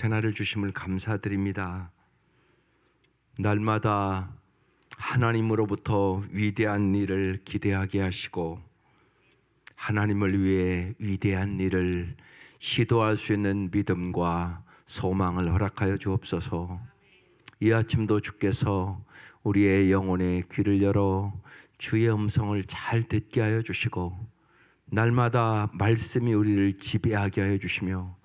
새날을 주심을 감사드립니다. 날마다 하나님으로부터 위대한 일을 기대하게 하시고 하나님을 위해 위대한 일을 시도할 수 있는 믿음과 소망을 허락하여 주옵소서. 이 아침도 주께서 우리의 영혼의 귀를 열어 주의 음성을 잘 듣게 하여 주시고 날마다 말씀이 우리를 지배하게 하여 주시며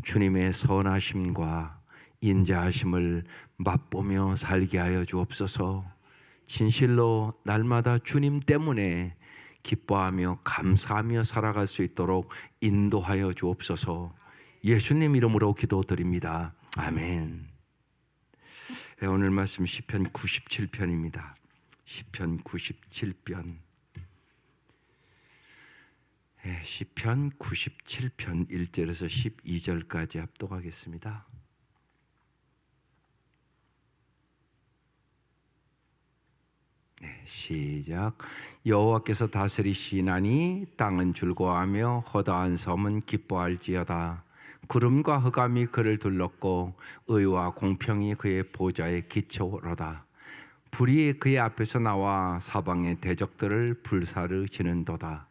주님의 선하심과 인자하심을 맛보며 살게 하여 주옵소서. 진실로 날마다 주님 때문에 기뻐하며 감사하며 살아갈 수 있도록 인도하여 주옵소서. 예수님 이름으로 기도드립니다. 아멘. 오늘 말씀 시편 97편입니다. 시편 97편. 시편 97편 1절에서 12절까지 합독하겠습니다. 시작. 여호와께서 다스리시나니 땅은 즐거워하며 허다한 섬은 기뻐할지어다. 구름과 흑암이 그를 둘렀고 의와 공평이 그의 보좌의 기초로다. 불이 그의 앞에서 나와 사방의 대적들을 불사르시는도다.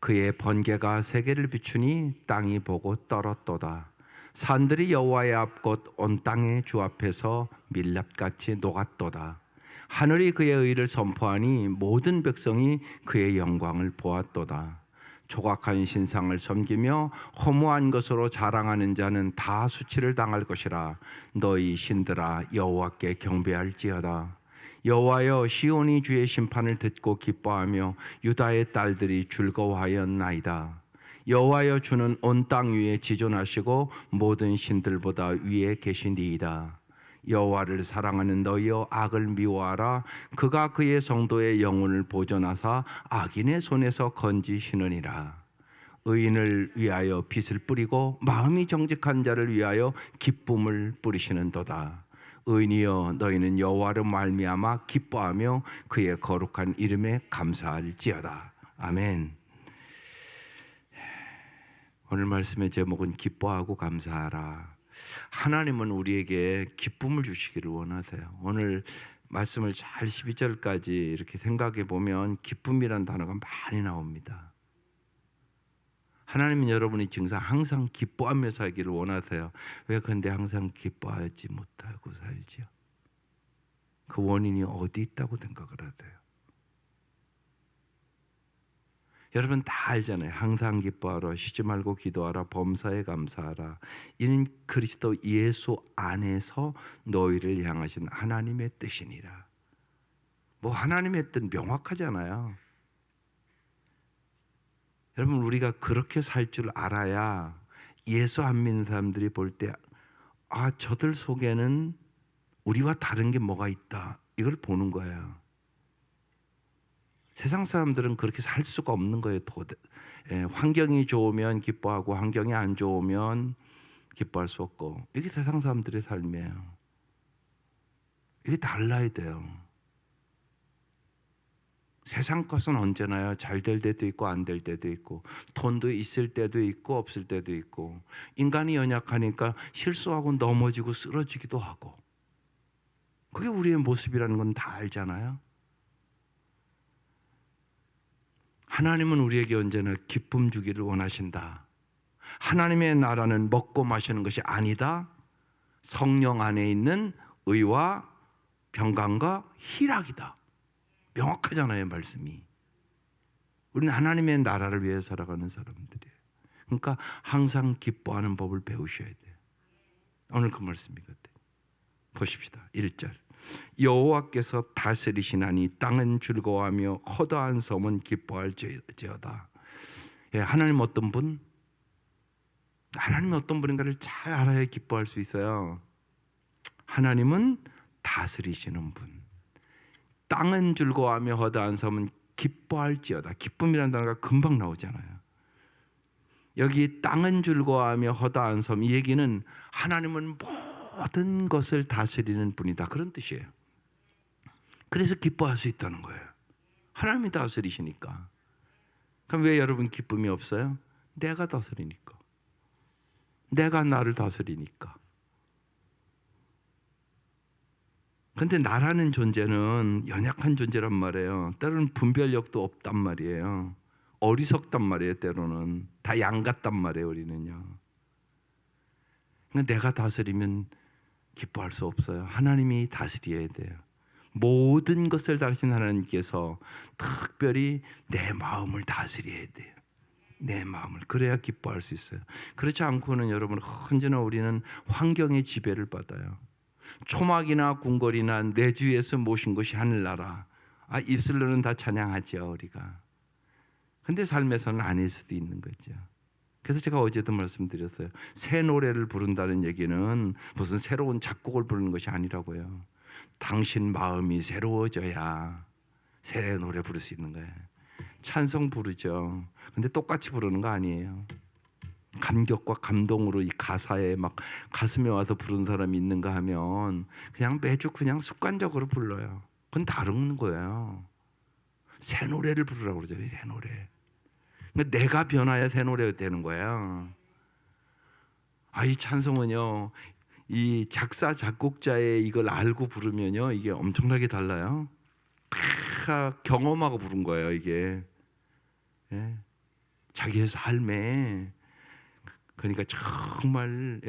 그의 번개가 세계를 비추니 땅이 보고 떨었도다. 산들이 여호와의 앞 곧 온 땅의 주 앞에서 밀랍같이 녹았도다. 하늘이 그의 의를 선포하니 모든 백성이 그의 영광을 보았도다. 조각한 신상을 섬기며 허무한 것으로 자랑하는 자는 다 수치를 당할 것이라. 너희 신들아 여호와께 경배할지어다. 여호와여, 시온이 주의 심판을 듣고 기뻐하며 유다의 딸들이 즐거워하였나이다. 여호와여, 주는 온 땅 위에 지존하시고 모든 신들보다 위에 계시니이다. 여호와를 사랑하는 너희여, 악을 미워하라. 그가 그의 성도의 영혼을 보존하사 악인의 손에서 건지시느니라. 의인을 위하여 빛을 뿌리고 마음이 정직한 자를 위하여 기쁨을 뿌리시는도다. 의인이여, 너희는 여호와로 말미암아 기뻐하며 그의 거룩한 이름에 감사할지어다. 아멘. 오늘 말씀의 제목은 기뻐하고 감사하라. 하나님은 우리에게 기쁨을 주시기를 원하세요. 오늘 말씀을 잘 12절까지 이렇게 생각해 보면 기쁨이란 단어가 많이 나옵니다. 하나님은 여러분이 증상 항상 기뻐하며 살기를 원하세요. 왜 그런데 항상 기뻐하지 못하고 살지요? 그 원인이 어디 있다고 생각을 하세요? 여러분 다 알잖아요. 항상 기뻐하라, 쉬지 말고 기도하라, 범사에 감사하라. 이는 그리스도 예수 안에서 너희를 향하신 하나님의 뜻이니라. 뭐 하나님의 뜻 명확하잖아요. 여러분 우리가 그렇게 살 줄 알아야 예수 안 믿는 사람들이 볼 때 저들 속에는 우리와 다른 게 뭐가 있다, 이걸 보는 거예요. 세상 사람들은 그렇게 살 수가 없는 거예요. 환경이 좋으면 기뻐하고 환경이 안 좋으면 기뻐할 수 없고, 이게 세상 사람들의 삶이에요. 이게 달라야 돼요. 세상 것은 언제나요, 잘 될 때도 있고 안 될 때도 있고, 돈도 있을 때도 있고 없을 때도 있고, 인간이 연약하니까 실수하고 넘어지고 쓰러지기도 하고, 그게 우리의 모습이라는 건 다 알잖아요. 하나님은 우리에게 언제나 기쁨 주기를 원하신다. 하나님의 나라는 먹고 마시는 것이 아니다. 성령 안에 있는 의와 평강과 희락이다. 명확하잖아요, 말씀이. 우리는 하나님의 나라를 위해 살아가는 사람들이에요. 그러니까 항상 기뻐하는 법을 배우셔야 돼요. 오늘 그 말씀이거든요. 보십시다. 1절. 여호와께서 다스리시나니 땅은 즐거워하며 허다한 섬은 기뻐할지어다. 하나님 어떤 분? 하나님이 어떤 분인가를 잘 알아야 기뻐할 수 있어요. 하나님은 다스리시는 분. 땅은 즐거워하며 허다한 섬은 기뻐할지어다. 기쁨이라는 단어가 금방 나오잖아요. 여기 땅은 즐거워하며 허다한 섬, 이 얘기는 하나님은 모든 것을 다스리는 분이다, 그런 뜻이에요. 그래서 기뻐할 수 있다는 거예요. 하나님이 다스리시니까. 그럼 왜 여러분 기쁨이 없어요? 내가 다스리니까. 내가 나를 다스리니까. 근데 나라는 존재는 연약한 존재란 말이에요. 때로는 분별력도 없단 말이에요. 어리석단 말이에요. 때로는 다 양 같단 말이에요. 우리는요. 그러니까 내가 다스리면 기뻐할 수 없어요. 하나님이 다스려야 돼요. 모든 것을 다스린 하나님께서 특별히 내 마음을 다스려야 돼요. 내 마음을. 그래야 기뻐할 수 있어요. 그렇지 않고는 여러분 언제나 우리는 환경의 지배를 받아요. 초막이나 궁궐이나 내 주위에서 모신 것이 하늘나라. 입술로는 다 찬양하죠 우리가. 근데 삶에서는 아닐 수도 있는 거죠. 그래서 제가 어제도 말씀드렸어요. 새 노래를 부른다는 얘기는 무슨 새로운 작곡을 부르는 것이 아니라고요. 당신 마음이 새로워져야 새 노래 부를 수 있는 거예요. 찬송 부르죠. 근데 똑같이 부르는 거 아니에요. 감격과 감동으로 이 가사에 막 가슴에 와서 부르는 사람이 있는가 하면 그냥 매주 그냥 습관적으로 불러요. 그건 다른 거예요. 새 노래를 부르라고 그러죠. 새 노래. 그러니까 내가 변화야 새 노래가 되는 거예요. 이 찬송은요, 이 작사 작곡자의 이걸 알고 부르면요, 이게 엄청나게 달라요. 경험하고 부른 거예요, 이게. 예. 자기의 삶에. 그러니까 정말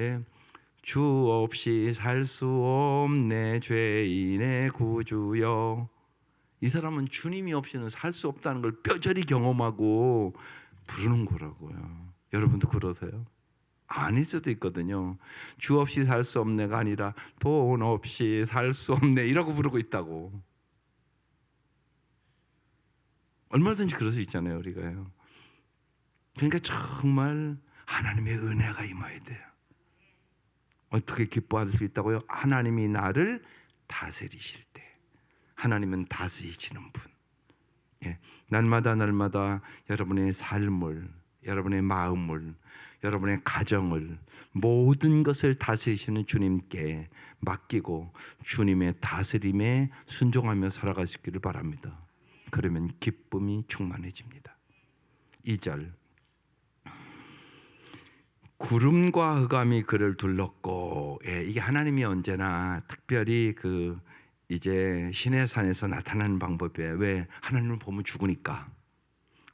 주 없이 살 수 없네 죄인의 구주여. 이 사람은 주님이 없이는 살 수 없다는 걸 뼈저리 경험하고 부르는 거라고요. 여러분도 그러세요? 아닐 수도 있거든요. 주 없이 살 수 없네가 아니라 돈 없이 살 수 없네 이라고 부르고 있다고. 얼마든지 그럴 수 있잖아요 우리가요. 그러니까 정말 하나님의 은혜가 임해야 돼요. 어떻게 기뻐할 수 있다고요? 하나님이 나를 다스리실 때. 하나님은 다스리시는 분. 날마다 여러분의 삶을, 여러분의 마음을, 여러분의 가정을, 모든 것을 다스리시는 주님께 맡기고 주님의 다스림에 순종하며 살아갈 수 있기를 바랍니다. 그러면 기쁨이 충만해집니다. 2절, 구름과 흑암이 그를 둘렀고. 이게 하나님이 언제나 특별히 이제 시내산에서 나타나는 방법이에요. 왜? 하나님을 보면 죽으니까.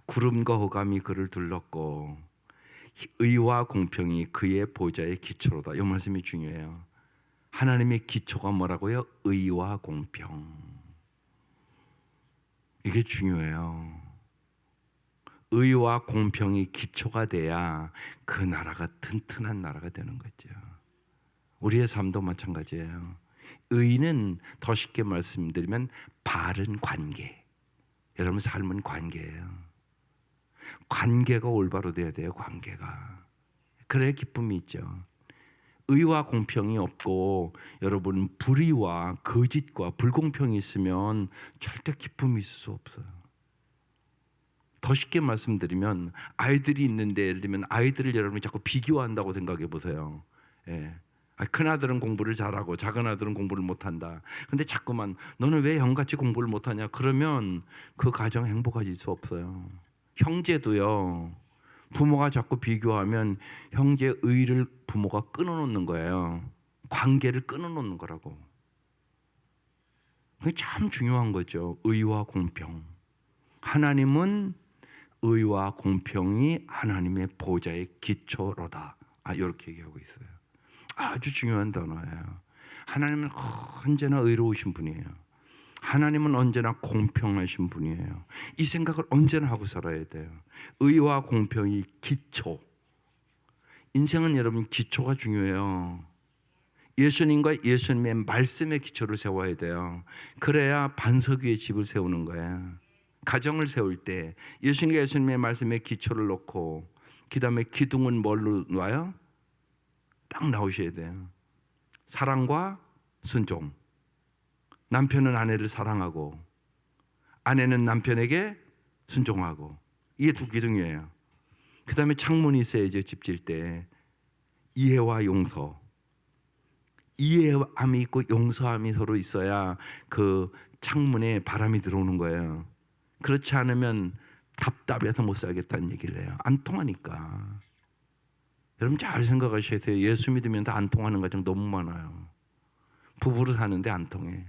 구름과 흑암이 그를 둘렀고 의와 공평이 그의 보좌의 기초로다. 이 말씀이 중요해요. 하나님의 기초가 뭐라고요? 의와 공평. 이게 중요해요. 의와 공평이 기초가 돼야 그 나라가 튼튼한 나라가 되는 거죠. 우리의 삶도 마찬가지예요. 의는 더 쉽게 말씀드리면 바른 관계. 여러분 삶은 관계예요. 관계가 올바로 돼야 돼요. 관계가. 그래야 기쁨이 있죠. 의와 공평이 없고 여러분 불의와 거짓과 불공평이 있으면 절대 기쁨이 있을 수 없어요. 더 쉽게 말씀드리면 아이들이 있는데 예를 들면 아이들을 여러분이 자꾸 비교한다고 생각해 보세요. 큰 아들은 공부를 잘하고 작은 아들은 공부를 못한다. 근데 자꾸만 너는 왜 형같이 공부를 못하냐? 그러면 그 가정 행복해질 수 없어요. 형제도요. 부모가 자꾸 비교하면 형제 의를 부모가 끊어놓는 거예요. 관계를 끊어놓는 거라고. 그게 참 중요한 거죠. 의와 공평. 하나님은 의와 공평이 하나님의 보좌의 기초로다. 이렇게 얘기하고 있어요. 아주 중요한 단어예요. 하나님은 언제나 의로우신 분이에요. 하나님은 언제나 공평하신 분이에요. 이 생각을 언제나 하고 살아야 돼요. 의와 공평이 기초. 인생은 여러분 기초가 중요해요. 예수님과 예수님의 말씀의 기초를 세워야 돼요. 그래야 반석 위에 집을 세우는 거예요. 가정을 세울 때 예수님과 예수님의 말씀에 기초를 놓고 그 다음에 기둥은 뭘로 놔요? 딱 나오셔야 돼요. 사랑과 순종. 남편은 아내를 사랑하고 아내는 남편에게 순종하고. 이게 두 기둥이에요. 그 다음에 창문이 있어야죠. 집 질 때. 이해와 용서. 이해함이 있고 용서함이 서로 있어야 그 창문에 바람이 들어오는 거예요. 그렇지 않으면 답답해서 못 살겠다는 얘기를 해요. 안 통하니까. 여러분 잘 생각하셔야 돼요. 예수 믿으면 다 안 통하는 가정 너무 많아요. 부부로 사는데 안 통해.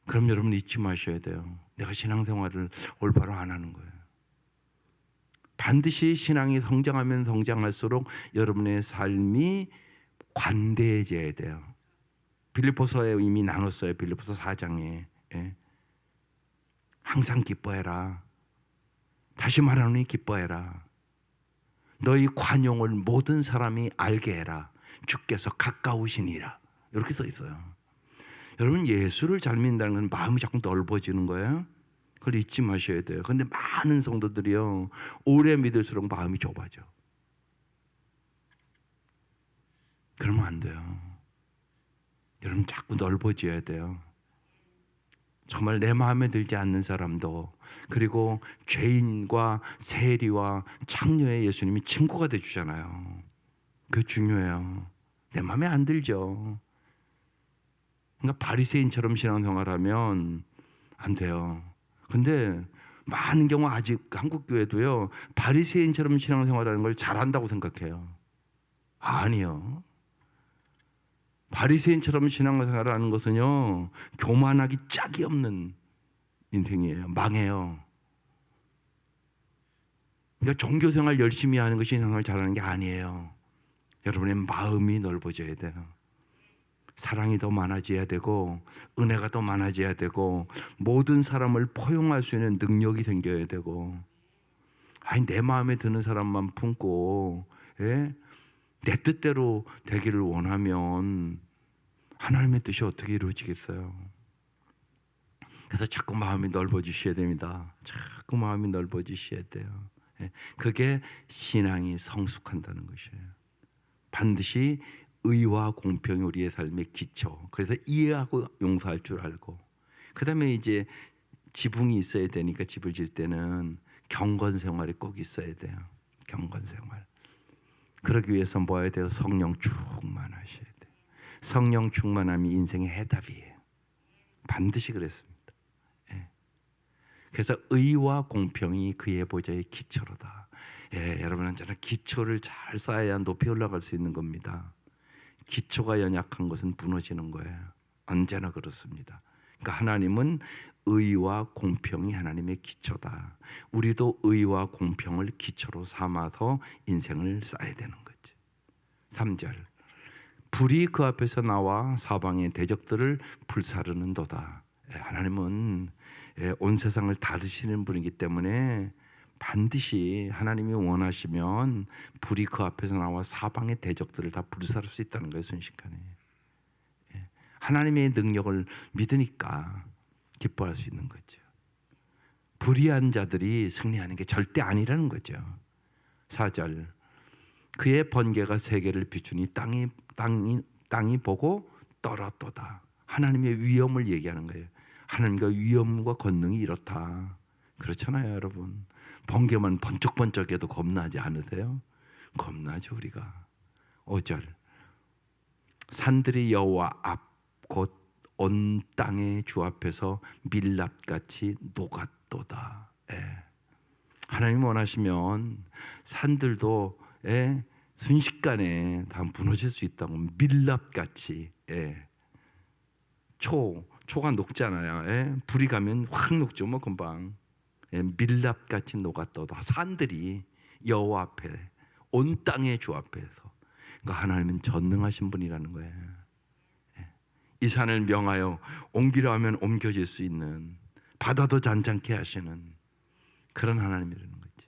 그럼 여러분 잊지 마셔야 돼요. 내가 신앙생활을 올바로 안 하는 거예요. 반드시 신앙이 성장하면 성장할수록 여러분의 삶이 관대해져야 돼요. 빌립보서에 이미 나눴어요. 빌립보서 4장에. 예. 항상 기뻐해라. 다시 말하노니 기뻐해라. 너희 관용을 모든 사람이 알게 해라. 주께서 가까우시니라. 이렇게 써 있어요. 여러분, 예수를 잘 믿는다는 건 마음이 자꾸 넓어지는 거예요. 그걸 잊지 마셔야 돼요. 그런데 많은 성도들이요, 오래 믿을수록 마음이 좁아져. 그러면 안 돼요. 여러분, 자꾸 넓어져야 돼요. 정말 내 마음에 들지 않는 사람도, 그리고 죄인과 세리와 창녀의 예수님이 친구가 되주잖아요. 그게 중요해요. 내 마음에 안 들죠. 그러니까 바리새인처럼 신앙생활하면 안 돼요. 근데 많은 경우 아직 한국 교회도요, 바리새인처럼 신앙생활하는 걸 잘한다고 생각해요. 아니요. 바리새인처럼 신앙생활하는 것은요, 교만하기 짝이 없는 인생이에요. 망해요. 그러니까 종교생활 열심히 하는 것이 신앙생활 잘하는 게 아니에요. 여러분의 마음이 넓어져야 돼요. 사랑이 더 많아져야 되고, 은혜가 더 많아져야 되고, 모든 사람을 포용할 수 있는 능력이 생겨야 되고, 아니 내 마음에 드는 사람만 품고, 예? 내 뜻대로 되기를 원하면 하나님의 뜻이 어떻게 이루어지겠어요? 그래서 자꾸 마음이 넓어지셔야 됩니다. 자꾸 마음이 넓어지셔야 돼요. 예? 그게 신앙이 성숙한다는 것이에요. 반드시 의와 공평이 우리의 삶의 기초. 그래서 이해하고 용서할 줄 알고, 그 다음에 이제 지붕이 있어야 되니까 집을 질 때는 경건 생활이 꼭 있어야 돼요. 경건 생활. 그러기 위해서 뭐 해야 돼요? 성령 충만하셔야 돼요. 성령 충만함이 인생의 해답이에요. 반드시 그랬습니다. 예. 그래서 의와 공평이 그의 보좌의 기초로다. 예, 여러분은 저는 기초를 잘 쌓아야 높이 올라갈 수 있는 겁니다. 기초가 연약한 것은 무너지는 거예요. 언제나 그렇습니다. 그러니까 하나님은 의와 공평이 하나님의 기초다. 우리도 의와 공평을 기초로 삼아서 인생을 쌓아야 되는 거죠. 3절. 불이 그 앞에서 나와 사방의 대적들을 불사르는도다. 하나님은 온 세상을 다스리시는 분이기 때문에 반드시 하나님이 원하시면 불이 그 앞에서 나와 사방의 대적들을 다 불사를 수 있다는 거예요. 순식간에. 하나님의 능력을 믿으니까 기뻐할 수 있는 거죠. 불의한 자들이 승리하는 게 절대 아니라는 거죠. 4절. 그의 번개가 세계를 비추니 땅이 보고 떨었도다. 하나님의 위엄을 얘기하는 거예요. 하나님과 위엄과 권능이 이렇다. 그렇잖아요, 여러분. 번개만 번쩍번쩍해도 겁나지 않으세요? 겁나죠, 우리가. 5절. 산들이 여호와 앞 곧 온 땅의 주 앞에서 밀랍같이 녹았도다. 예. 하나님 원하시면 산들도 순식간에 다 무너질 수 있다고. 밀랍같이. 예. 초가 녹잖아요. 예. 불이 가면 확 녹죠, 뭐 금방. 예. 밀랍같이 녹았도다. 산들이 여호와 앞에, 온 땅의 주 앞에서. 그러니까 하나님은 전능하신 분이라는 거예요. 이 산을 명하여 옮기려 하면 옮겨질 수 있는, 바다도 잔잔케 하시는 그런 하나님이라는 거죠.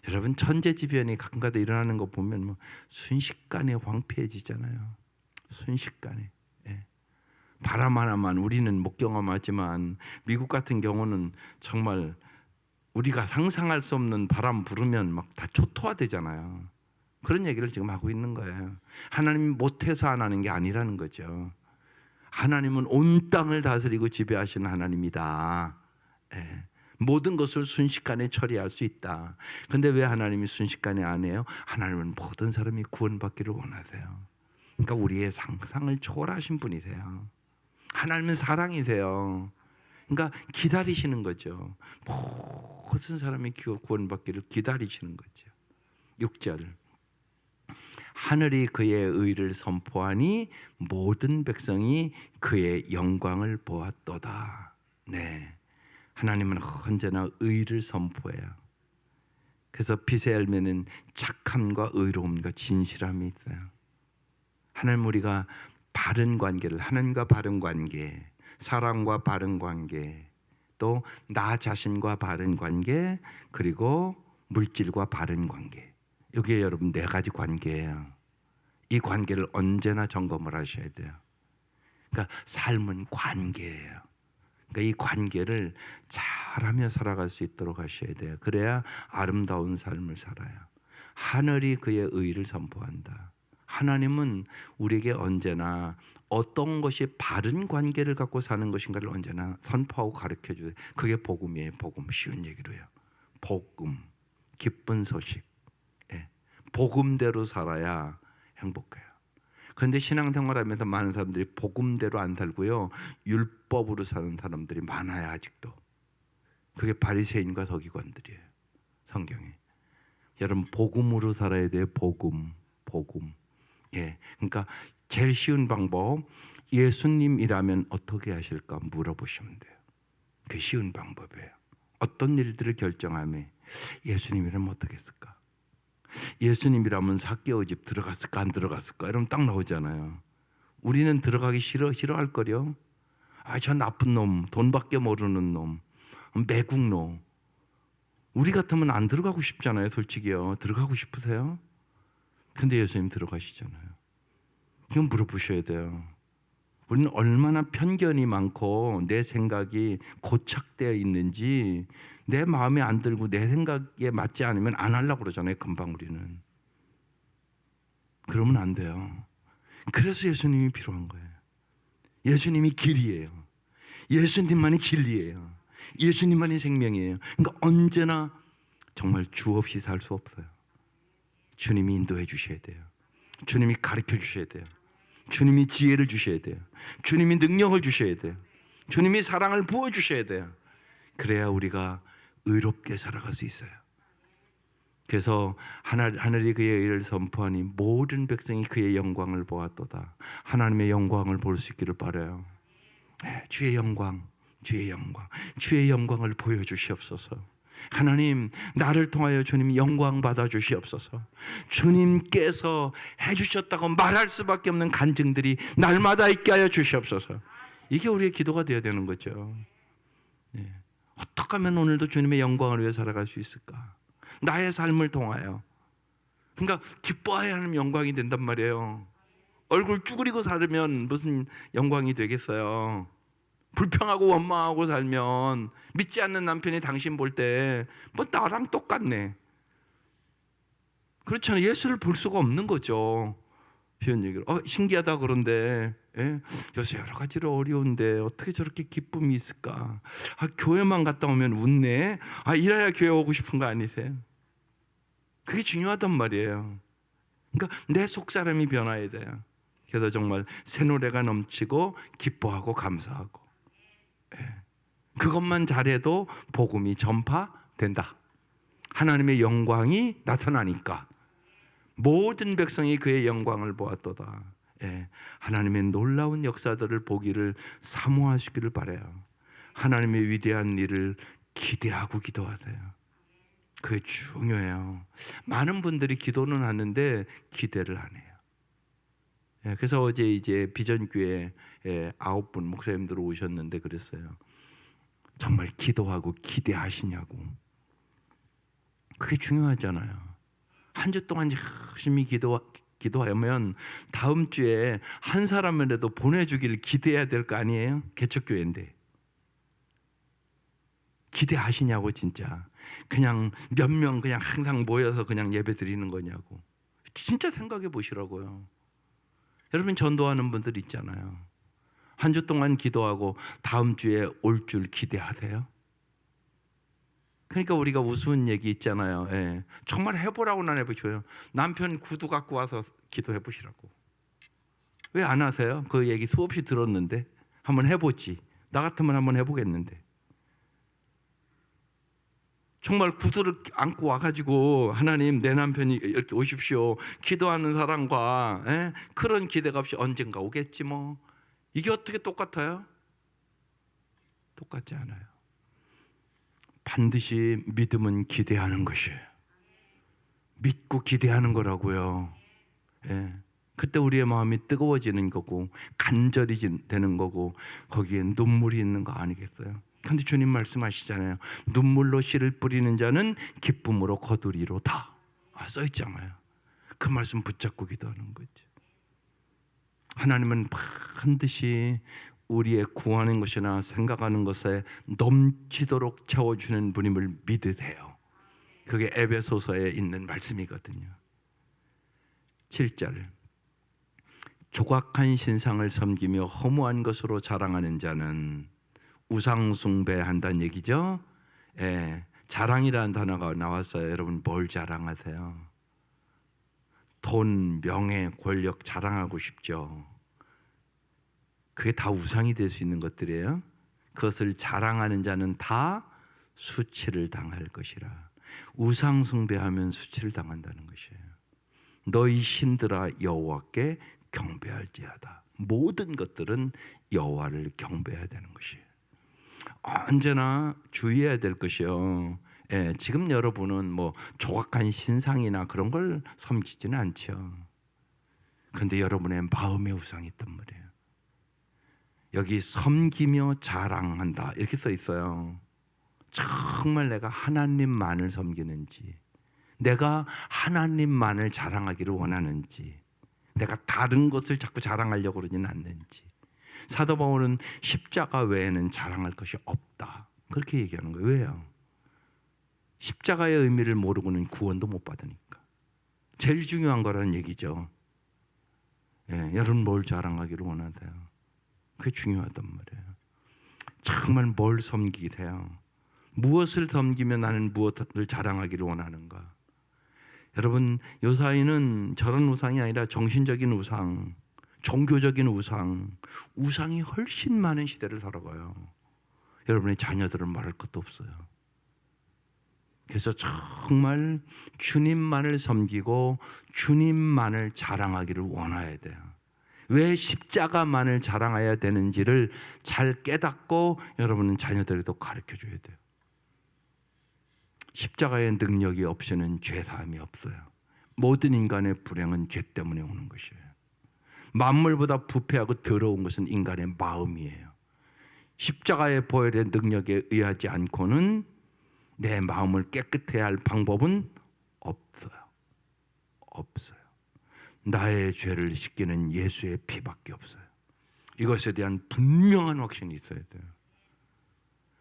여러분, 천재지변이 가끔가다 일어나는 거 보면 뭐 순식간에 황폐해지잖아요. 순식간에. 예. 바람 하나만 우리는 못 경험하지만 미국 같은 경우는 정말 우리가 상상할 수 없는 바람 부르면 막 다 초토화되잖아요. 그런 얘기를 지금 하고 있는 거예요. 하나님이 못해서 안 하는 게 아니라는 거죠. 하나님은 온 땅을 다스리고 지배하시는 하나님이다. 예. 모든 것을 순식간에 처리할 수 있다. 그런데 왜 하나님이 순식간에 안 해요? 하나님은 모든 사람이 구원받기를 원하세요. 그러니까 우리의 상상을 초월하신 분이세요. 하나님은 사랑이세요. 그러니까 기다리시는 거죠. 모든 사람이 구원받기를 기다리시는 거죠. 6절. 하늘이 그의 의를 선포하니 모든 백성이 그의 영광을 보았도다. 네, 하나님은 언제나 의를 선포해요. 그래서 빛의 열매는 착함과 의로움과 진실함이 있어요. 하나님, 우리가 바른 관계를, 하나님과 바른 관계, 사랑과 바른 관계, 또 나 자신과 바른 관계, 그리고 물질과 바른 관계, 여기에 여러분 4가지 관계예요. 이 관계를 언제나 점검을 하셔야 돼요. 그러니까 삶은 관계예요. 그러니까 이 관계를 잘하며 살아갈 수 있도록 하셔야 돼요. 그래야 아름다운 삶을 살아요. 하늘이 그의 의를 선포한다. 하나님은 우리에게 언제나 어떤 것이 바른 관계를 갖고 사는 것인가를 언제나 선포하고 가르쳐 줘요. 그게 복음이에요. 복음. 쉬운 얘기로요. 복음, 기쁜 소식. 예. 복음대로 살아야 행복해요. 그런데 신앙생활하면서 많은 사람들이 복음대로 안 살고요, 율법으로 사는 사람들이 많아요. 아직도. 그게 바리새인과 서기관들이에요. 성경에. 여러분, 복음으로 살아야 돼요. 복음. 예, 그러니까 제일 쉬운 방법, 예수님이라면 어떻게 하실까 물어보시면 돼요. 그게 쉬운 방법이에요. 어떤 일들을 결정하면 예수님이라면 어떻게 했을까? 예수님이라면 삭개오 집 들어갔을까 안 들어갔을까? 이러면 딱 나오잖아요. 우리는 들어가기 싫어할 거요. 저 나쁜 놈, 돈밖에 모르는 놈, 매국노. 우리 같으면 안 들어가고 싶잖아요. 솔직히요. 들어가고 싶으세요? 근데 예수님 들어가시잖아요. 그럼 물어보셔야 돼요. 우리는 얼마나 편견이 많고 내 생각이 고착되어 있는지, 내 마음에 안 들고 내 생각에 맞지 않으면 안 하려고 그러잖아요. 금방 우리는. 그러면 안 돼요. 그래서 예수님이 필요한 거예요. 예수님이 길이에요. 예수님만이 진리예요. 예수님만이 생명이에요. 그러니까 언제나 정말 주 없이 살 수 없어요. 주님이 인도해 주셔야 돼요. 주님이 가르쳐 주셔야 돼요. 주님이 지혜를 주셔야 돼요. 주님이 능력을 주셔야 돼요. 주님이 사랑을 부어 주셔야 돼요. 그래야 우리가 의롭게 살아갈 수 있어요. 그래서 하늘이 그의 의를 선포하니 모든 백성이 그의 영광을 보았도다. 하나님의 영광을 볼 수 있기를 바라요. 주의 영광, 주의 영광, 주의 영광을 보여주시옵소서. 하나님, 나를 통하여 주님 영광 받아 주시옵소서. 주님께서 해주셨다고 말할 수밖에 없는 간증들이 날마다 있게 하여 주시옵소서. 이게 우리의 기도가 되어야 되는 거죠. 네. 어떻게 하면 오늘도 주님의 영광을 위해 살아갈 수 있을까? 나의 삶을 통하여. 그러니까 기뻐해야 하는 영광이 된단 말이에요. 얼굴 쭈그리고 살면 무슨 영광이 되겠어요? 불평하고 원망하고 살면, 믿지 않는 남편이 당신 볼 때 뭐 나랑 똑같네, 그렇잖아요. 예수를 볼 수가 없는 거죠. 쉬운 얘기로 신기하다 그런데, 예? 요새 여러 가지로 어려운데 어떻게 저렇게 기쁨이 있을까? 교회만 갔다 오면 웃네. 이래야 교회 오고 싶은 거 아니세요? 그게 중요하단 말이에요. 그러니까 내 속사람이 변화해야 돼요. 그래서 정말 새 노래가 넘치고 기뻐하고 감사하고, 그것만 잘해도 복음이 전파된다. 하나님의 영광이 나타나니까 모든 백성이 그의 영광을 보았도다. 하나님의 놀라운 역사들을 보기를 사모하시기를 바라요. 하나님의 위대한 일을 기대하고 기도하세요. 그게 중요해요. 많은 분들이 기도는 하는데 기대를 안 해요. 그래서 어제 이제 비전교회 9분 목사님들 오셨는데 그랬어요. 정말 기도하고 기대하시냐고. 그게 중요하잖아요. 한 주 동안 열심히 기도하면 다음 주에 한 사람이라도 보내주기를 기대해야 될 거 아니에요? 개척교회인데. 기대하시냐고. 진짜 그냥 몇 명 그냥 항상 모여서 그냥 예배 드리는 거냐고. 진짜 생각해 보시라고요. 여러분, 전도하는 분들 있잖아요. 한 주 동안 기도하고 다음 주에 올 줄 기대하세요? 그러니까 우리가 우스운 얘기 있잖아요. 정말 해보라고는 해보셔요. 남편 구두 갖고 와서 기도해 보시라고. 왜 안 하세요? 그 얘기 수없이 들었는데. 한번 해보지. 나 같으면 한번 해보겠는데. 정말 구두를 안고 와가지고 하나님 내 남편이 이렇게 오십시오 기도하는 사람과 그런 기대가 없이 언젠가 오겠지 뭐. 이게 어떻게 똑같아요? 똑같지 않아요. 반드시 믿음은 기대하는 것이에요. 믿고 기대하는 거라고요. 예. 그때 우리의 마음이 뜨거워지는 거고 간절히 되는 거고 거기에 눈물이 있는 거 아니겠어요? 근데 주님 말씀하시잖아요. 눈물로 씨를 뿌리는 자는 기쁨으로 거두리로다. 써 있잖아요. 그 말씀 붙잡고 기도하는 거죠. 하나님은 반드시 우리의 구하는 것이나 생각하는 것에 넘치도록 채워주는 분임을 믿으세요. 그게 에베소서에 있는 말씀이거든요. 7절 조각한 신상을 섬기며 허무한 것으로 자랑하는 자는 우상 숭배한다는 얘기죠. 자랑이라는 단어가 나왔어요. 여러분 뭘 자랑하세요? 돈, 명예, 권력 자랑하고 싶죠. 그게 다 우상이 될 수 있는 것들이에요. 그것을 자랑하는 자는 다 수치를 당할 것이라. 우상 숭배하면 수치를 당한다는 것이에요. 너희 신들아 여호와께 경배할지어다. 모든 것들은 여호와를 경배해야 되는 것이에요. 언제나 주의해야 될 것이요. 지금 여러분은 뭐 조각한 신상이나 그런 걸 섬기지는 않죠. 그런데 여러분의 마음의 우상이 있단 말이에요. 여기 섬기며 자랑한다 이렇게 써 있어요. 정말 내가 하나님만을 섬기는지, 내가 하나님만을 자랑하기를 원하는지, 내가 다른 것을 자꾸 자랑하려고 그러지는 않는지. 사도 바울은 십자가 외에는 자랑할 것이 없다 그렇게 얘기하는 거예요. 왜요? 십자가의 의미를 모르고는 구원도 못 받으니까. 제일 중요한 거라는 얘기죠. 여러분 뭘 자랑하기를 원하세요? 그게 중요하단 말이에요. 정말 뭘 섬기세요? 무엇을 섬기면 나는 무엇을 자랑하기를 원하는가? 여러분 요 사이는 저런 우상이 아니라 정신적인 우상, 종교적인 우상, 우상이 훨씬 많은 시대를 살아가요. 여러분의 자녀들은 말할 것도 없어요. 그래서 정말 주님만을 섬기고 주님만을 자랑하기를 원해야 돼요. 왜 십자가만을 자랑해야 되는지를 잘 깨닫고 여러분은 자녀들에도 가르쳐줘야 돼요. 십자가의 능력이 없이는 죄사함이 없어요. 모든 인간의 불행은 죄 때문에 오는 것이에요. 만물보다 부패하고 더러운 것은 인간의 마음이에요. 십자가의 보혈의 능력에 의하지 않고는 내 마음을 깨끗해야 할 방법은 없어요. 없어요. 나의 죄를 씻기는 예수의 피밖에 없어요. 이것에 대한 분명한 확신이 있어야 돼요.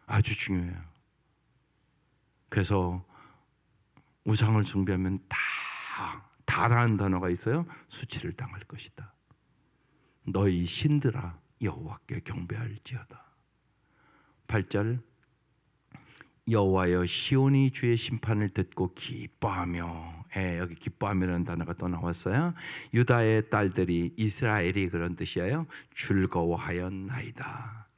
아주 중요해요. 그래서 우상을 숭배하면 다라는 단어가 있어요. 수치를 당할 것이다. 너희 신들아 여호와께 경배할지어다. 8절 여호와여 시온이 주의 심판을 듣고 기뻐하며, 여기 기뻐하며라는 단어가 또 나왔어요. 유다의 딸들이, 이스라엘이 그런 뜻이에요. 즐거워하였나이다.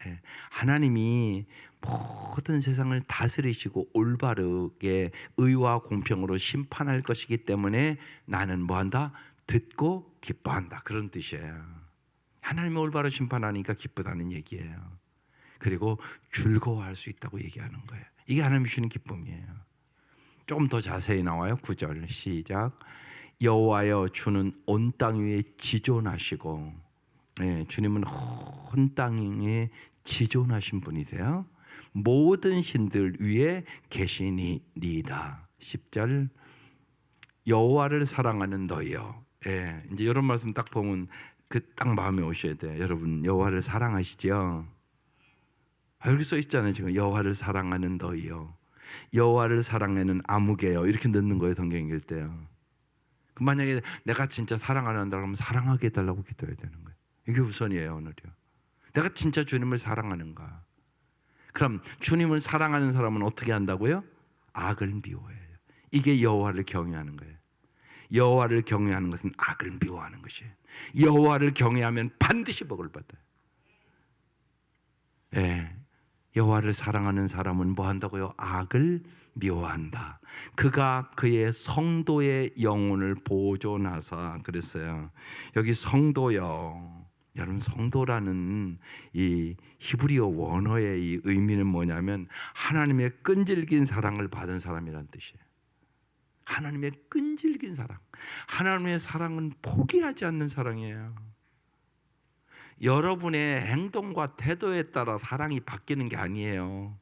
하나님이 모든 세상을 다스리시고 올바르게 의와 공평으로 심판할 것이기 때문에 나는 뭐한다? 듣고 기뻐한다. 그런 뜻이에요. 하나님이 올바로 심판하니까 기쁘다는 얘기예요. 그리고 즐거워할 수 있다고 얘기하는 거예요. 이게 하나님이 주는 기쁨이에요. 조금 더 자세히 나와요. 9절 시작. 여호와여 주는 온 땅 위에 지존하시고, 주님은 온 땅 위에 지존하신 분이세요. 모든 신들 위에 계시니이다. 10절 여호와를 사랑하는 너희여. 이제 이런 말씀 딱 보면 그 딱 마음에 오셔야 돼요. 여러분 여호와를 사랑하시죠? 여기 써 있잖아요. 지금 여호와를 사랑하는 너희요. 여호와를 사랑하는 아무개요. 이렇게 넣는 거예요. 성경 읽을 때요. 만약에 내가 진짜 사랑 안 한다 그러면 사랑하게 해달라고 기도해야 되는 거예요. 이게 우선이에요. 오늘요. 내가 진짜 주님을 사랑하는가? 그럼 주님을 사랑하는 사람은 어떻게 한다고요? 악을 미워해요. 이게 여호와를 경외하는 거예요. 여호와를 경외하는 것은 악을 미워하는 것이에요. 여호와를 경외하면 반드시 복을 받아요. 여호와를 사랑하는 사람은 뭐 한다고요? 악을 미워한다. 그가 그의 성도의 영혼을 보존하사 그랬어요. 여기 성도요. 여러분 성도라는 이 히브리어 원어의 이 의미는 뭐냐면 하나님의 끈질긴 사랑을 받은 사람이라는 뜻이에요. 하나님의 끈질긴 사랑. 하나님의 사랑은 포기하지 않는 사랑이에요. 여러분의 행동과 태도에 따라 사랑이 바뀌는 게 아니에요.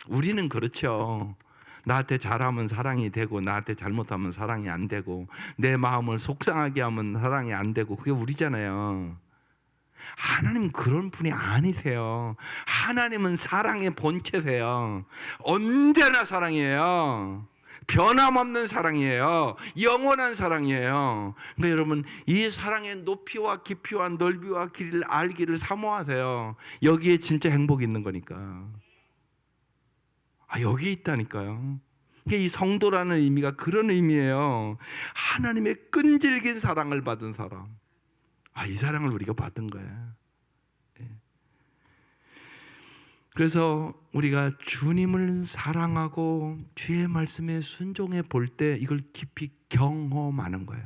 우리는 그렇죠. 나한테 잘하면 사랑이 되고 나한테 잘못하면 사랑이 안 되고 내 마음을 속상하게 하면 사랑이 안 되고 그게 우리잖아요. 하나님은 그런 분이 아니세요. 하나님은 사랑의 본체세요. 언제나 사랑이에요. 변함없는 사랑이에요. 영원한 사랑이에요. 그러니까 여러분 이 사랑의 높이와 깊이와 넓이와 길이를 알기를 사모하세요. 여기에 진짜 행복이 있는 거니까. 여기 있다니까요. 이 성도라는 의미가 그런 의미예요. 하나님의 끈질긴 사랑을 받은 사람. 이 사랑을 우리가 받은 거예요. 그래서 우리가 주님을 사랑하고 주의 말씀에 순종해 볼 때 이걸 깊이 경험하는 거예요.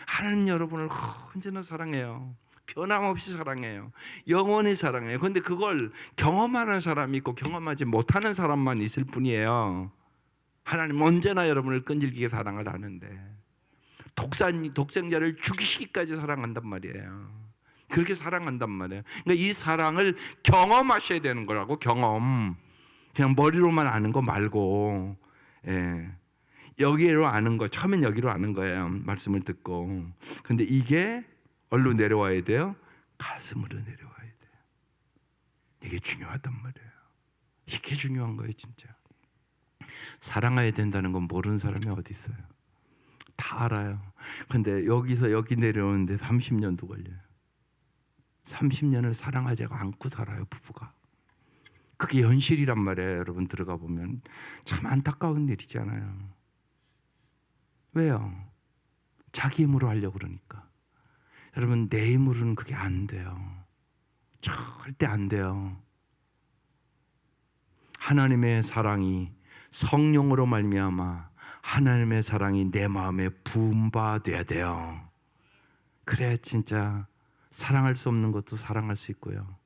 하나님 여러분을 언제나 사랑해요. 변함없이 사랑해요. 영원히 사랑해요. 그런데 그걸 경험하는 사람이 있고 경험하지 못하는 사람만 있을 뿐이에요. 하나님 언제나 여러분을 끈질기게 사랑을 하는데 독생자를 죽이시기까지 사랑한단 말이에요. 그렇게 사랑한단 말이에요. 그러니까 이 사랑을 경험하셔야 되는 거라고. 경험. 그냥 머리로만 아는 거 말고 여기로 아는 거. 처음엔 여기로 아는 거예요. 말씀을 듣고. 근데 이게 어디로 내려와야 돼요? 가슴으로 내려와야 돼요. 이게 중요하단 말이에요. 이게 중요한 거예요 진짜. 사랑해야 된다는 건 모르는 사람이 어디 있어요. 다 알아요. 근데 여기서 여기 내려오는데 30년도 걸려요. 30년을 사랑하자고 안고 살아요 부부가. 그게 현실이란 말이에요. 여러분 들어가 보면 참 안타까운 일이잖아요. 왜요? 자기 힘으로 하려고 그러니까. 여러분 내 힘으로는 그게 안 돼요. 절대 안 돼요. 하나님의 사랑이 성령으로 말미암아 하나님의 사랑이 내 마음에 부음받아야 돼요. 그래야 진짜 사랑할 수 없는 것도 사랑할 수 있고요.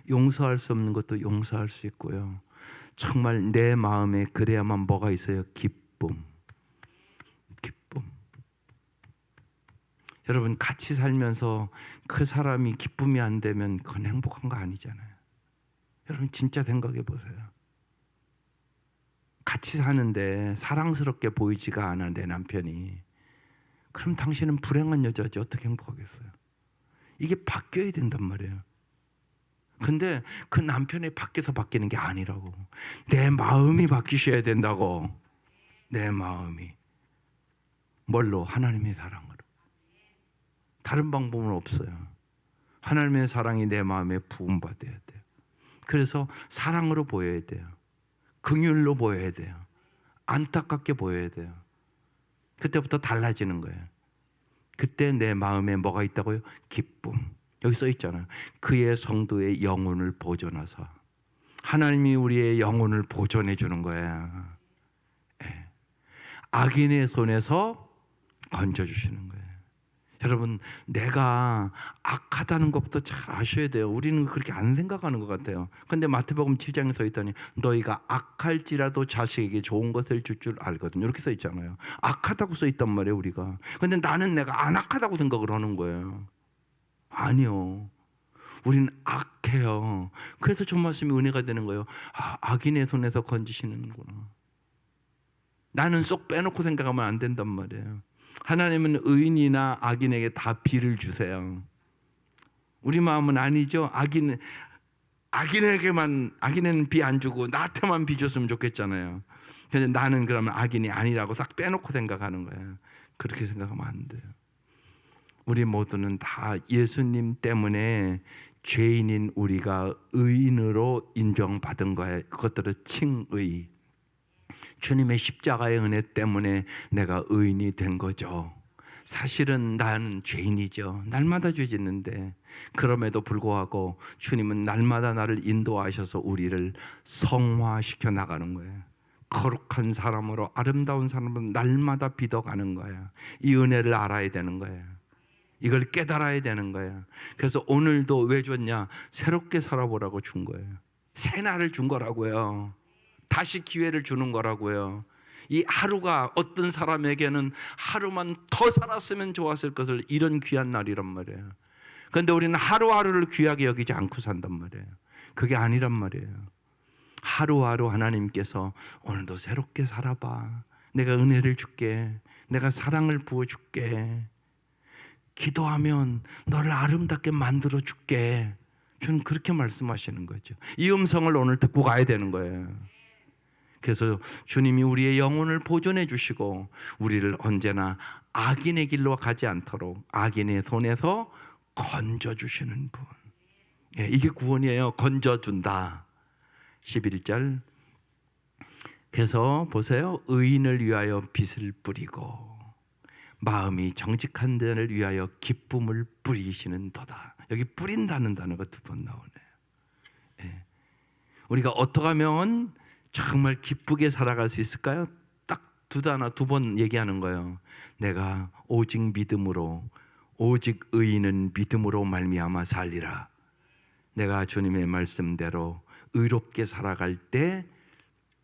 용서할 수 없는 것도 용서할 수 있고요. 정말 내 마음에 그래야만 뭐가 있어요? 기쁨. 기쁨. 여러분 같이 살면서 그 사람이 기쁨이 안 되면 그건 행복한 거 아니잖아요. 여러분 진짜 생각해 보세요. 같이 사는데 사랑스럽게 보이지가 않아 내 남편이. 그럼 당신은 불행한 여자지 어떻게 행복하겠어요? 이게 바뀌어야 된단 말이에요. 근데 그 남편이 밖에서 바뀌는 게 아니라고. 내 마음이 바뀌셔야 된다고. 내 마음이. 뭘로? 하나님의 사랑으로. 다른 방법은 없어요. 하나님의 사랑이 내 마음에 부음받아야 돼요. 그래서 사랑으로 보여야 돼요. 긍휼로 보여야 돼요. 안타깝게 보여야 돼요. 그때부터 달라지는 거예요. 그때 내 마음에 뭐가 있다고요? 기쁨. 여기 써 있잖아요. 그의 성도의 영혼을 보존하사. 하나님이 우리의 영혼을 보존해 주는 거예요. 악인의 손에서 건져주시는 거예요. 여러분 내가 악하다는 것부터 잘 아셔야 돼요. 우리는 그렇게 안 생각하는 것 같아요. 그런데 마태복음 7장에 써 있다니 너희가 악할지라도 자식에게 좋은 것을 줄 줄 알거든요. 이렇게 써 있잖아요. 악하다고 써 있단 말이에요 우리가. 그런데 나는 내가 안 악하다고 생각을 하는 거예요. 아니요. 우리는 악해요. 그래서 저 말씀이 은혜가 되는 거예요. 악인의 손에서 건지시는구나. 나는 쏙 빼놓고 생각하면 안 된단 말이에요. 하나님은 의인이나 악인에게 다 비를 주세요. 우리 마음은 아니죠. 악인에게는 비 안 주고 나한테만 비 줬으면 좋겠잖아요. 근데 나는 그러면 악인이 아니라고 싹 빼놓고 생각하는 거예요. 그렇게 생각하면 안 돼요. 우리 모두는 다 예수님 때문에 죄인인 우리가 의인으로 인정받은 거예요. 그것들은 칭의. 주님의 십자가의 은혜 때문에 내가 의인이 된 거죠. 사실은 나는 죄인이죠. 날마다 죄 짓는데 그럼에도 불구하고 주님은 날마다 나를 인도하셔서 우리를 성화시켜 나가는 거예요. 거룩한 사람으로, 아름다운 사람으로 날마다 빚어가는 거예요. 이 은혜를 알아야 되는 거예요. 이걸 깨달아야 되는 거예요. 그래서 오늘도 왜 줬냐? 새롭게 살아보라고 준 거예요. 새 날을 준 거라고요. 다시 기회를 주는 거라고요. 이 하루가 어떤 사람에게는 하루만 더 살았으면 좋았을 것을, 이런 귀한 날이란 말이에요. 그런데 우리는 하루하루를 귀하게 여기지 않고 산단 말이에요. 그게 아니란 말이에요. 하루하루 하나님께서 오늘도 새롭게 살아봐. 내가 은혜를 줄게. 내가 사랑을 부어줄게. 기도하면 너를 아름답게 만들어 줄게. 주는 그렇게 말씀하시는 거죠. 이 음성을 오늘 듣고 가야 되는 거예요. 그래서 주님이 우리의 영혼을 보존해 주시고 우리를 언제나 악인의 길로 가지 않도록 악인의 손에서 건져주시는 분. 이게 구원이에요. 건져준다. 11절. 그래서 보세요. 의인을 위하여 빛을 뿌리고 마음이 정직한 자를 위하여 기쁨을 뿌리시는 도다. 여기 뿌린다는 단어가 2번 나오네요. 우리가 어떻게 하면 정말 기쁘게 살아갈 수 있을까요? 딱 2번 얘기하는 거예요. 내가 오직 믿음으로, 오직 의인은 믿음으로 말미암아 살리라. 내가 주님의 말씀대로 의롭게 살아갈 때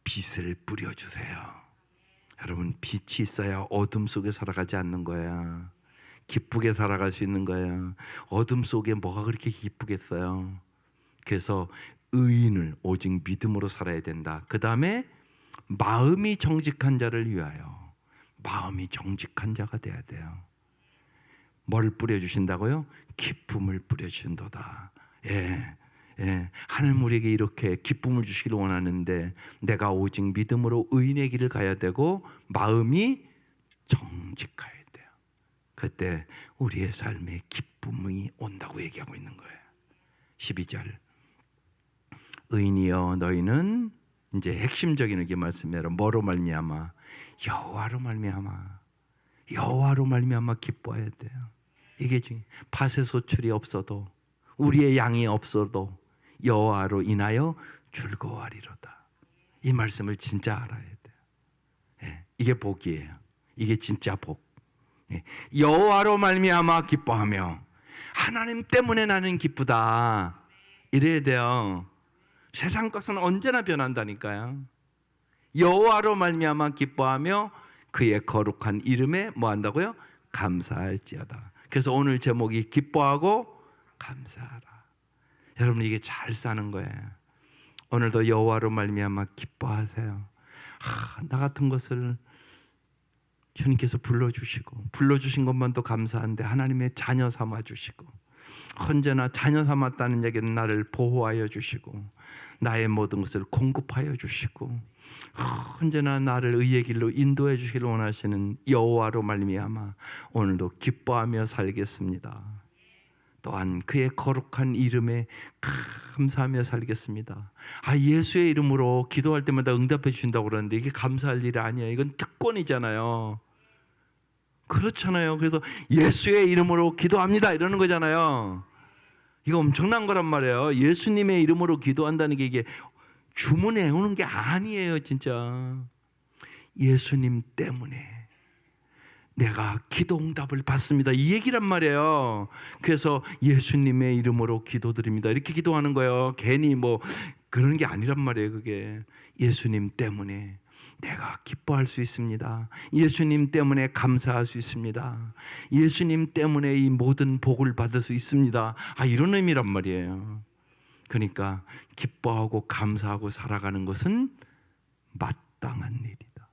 빛을 뿌려주세요. 여러분, 빛이 있어야 어둠 속에 살아가지 않는 거야. 기쁘게 살아갈 수 있는 거야. 어둠 속에 뭐가 그렇게 기쁘겠어요. 그래서 의인을 오직 믿음으로 살아야 된다. 그 다음에 마음이 정직한 자를 위하여, 마음이 정직한 자가 돼야 돼요. 뭘 뿌려주신다고요? 기쁨을 뿌려주신도다. 하나님 우리에게 이렇게 기쁨을 주시기를 원하는데 내가 오직 믿음으로 의인의 길을 가야 되고 마음이 정직해야 돼요. 그때 우리의 삶에 기쁨이 온다고 얘기하고 있는 거예요. 12절. 의인이여 너희는, 이제 핵심적인 게 말씀이에요. 뭐로 말미암아? 여호와로 말미암아. 여호와로 말미암아 기뻐해야 돼요. 이게 지금 밭에 소출이 없어도, 우리의 양이 없어도 여호와로 인하여 즐거워하리로다. 이 말씀을 진짜 알아야 돼요. 이게 복이에요. 이게 진짜 복. 여호와로 말미암아 기뻐하며, 하나님 때문에 나는 기쁘다. 이래야 돼요. 세상 것은 언제나 변한다니까요. 여호와로 말미암아 기뻐하며 그의 거룩한 이름에 뭐 한다고요? 감사할지어다. 그래서 오늘 제목이 기뻐하고 감사하라. 여러분, 이게 잘 사는 거예요. 오늘도 여호와로 말미암아 기뻐하세요. 나 같은 것을 주님께서 불러주신 것만도 감사한데 하나님의 자녀 삼아주시고, 언제나 자녀 삼았다는 얘기는 나를 보호하여 주시고 나의 모든 것을 공급하여 주시고 언제나 나를 의의 길로 인도해 주시기를 원하시는 여호와로 말미암아 오늘도 기뻐하며 살겠습니다. 또한 그의 거룩한 이름에 감사하며 살겠습니다. 예수의 이름으로 기도할 때마다 응답해 주신다고 그러는데 이게 감사할 일이 아니에요. 이건 특권이잖아요. 그렇잖아요. 그래서 예수의 이름으로 기도합니다 이러는 거잖아요. 이거 엄청난 거란 말이에요. 예수님의 이름으로 기도한다는 게 이게 주문해 오는 게 아니에요. 진짜 예수님 때문에 내가 기도 응답을 받습니다 이 얘기란 말이에요. 그래서 예수님의 이름으로 기도드립니다 이렇게 기도하는 거예요. 괜히 뭐 그런 게 아니란 말이에요. 그게 예수님 때문에 내가 기뻐할 수 있습니다. 예수님 때문에 감사할 수 있습니다. 예수님 때문에 이 모든 복을 받을 수 있습니다. 이런 의미란 말이에요. 그러니까 기뻐하고 감사하고 살아가는 것은 마땅한 일이다.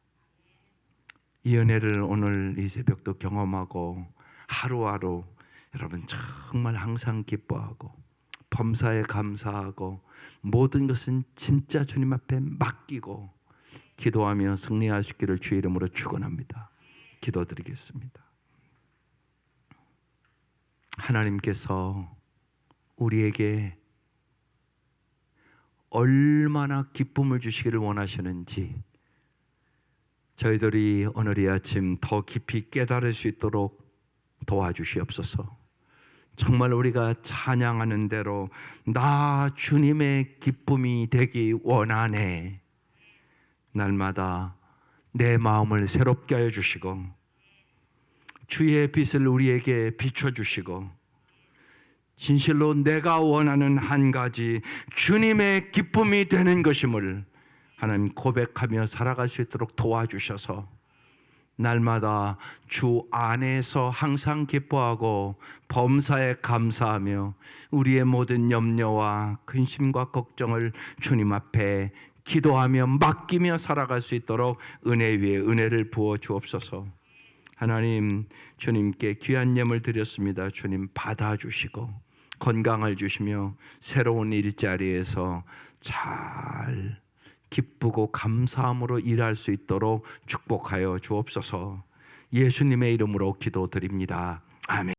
이 은혜를 오늘 이 새벽도 경험하고 하루하루 여러분 정말 항상 기뻐하고 범사에 감사하고 모든 것은 진짜 주님 앞에 맡기고 기도하며 승리하시기를 주의 이름으로 축원합니다. 기도드리겠습니다. 하나님께서 우리에게 얼마나 기쁨을 주시기를 원하시는지 저희들이 오늘 이 아침 더 깊이 깨달을 수 있도록 도와주시옵소서. 정말 우리가 찬양하는 대로 나 주님의 기쁨이 되기 원하네. 날마다 내 마음을 새롭게 하여 주시고 주의 빛을 우리에게 비춰주시고 진실로 내가 원하는 한 가지 주님의 기쁨이 되는 것임을 하나님 고백하며 살아갈 수 있도록 도와주셔서 날마다 주 안에서 항상 기뻐하고 범사에 감사하며 우리의 모든 염려와 근심과 걱정을 주님 앞에 기도하며 맡기며 살아갈 수 있도록 은혜 위에 은혜를 부어 주옵소서. 하나님, 주님께 귀한 예물 드렸습니다. 주님 받아주시고 건강을 주시며 새로운 일자리에서 잘 기쁘고 감사함으로 일할 수 있도록 축복하여 주옵소서. 예수님의 이름으로 기도드립니다. 아멘.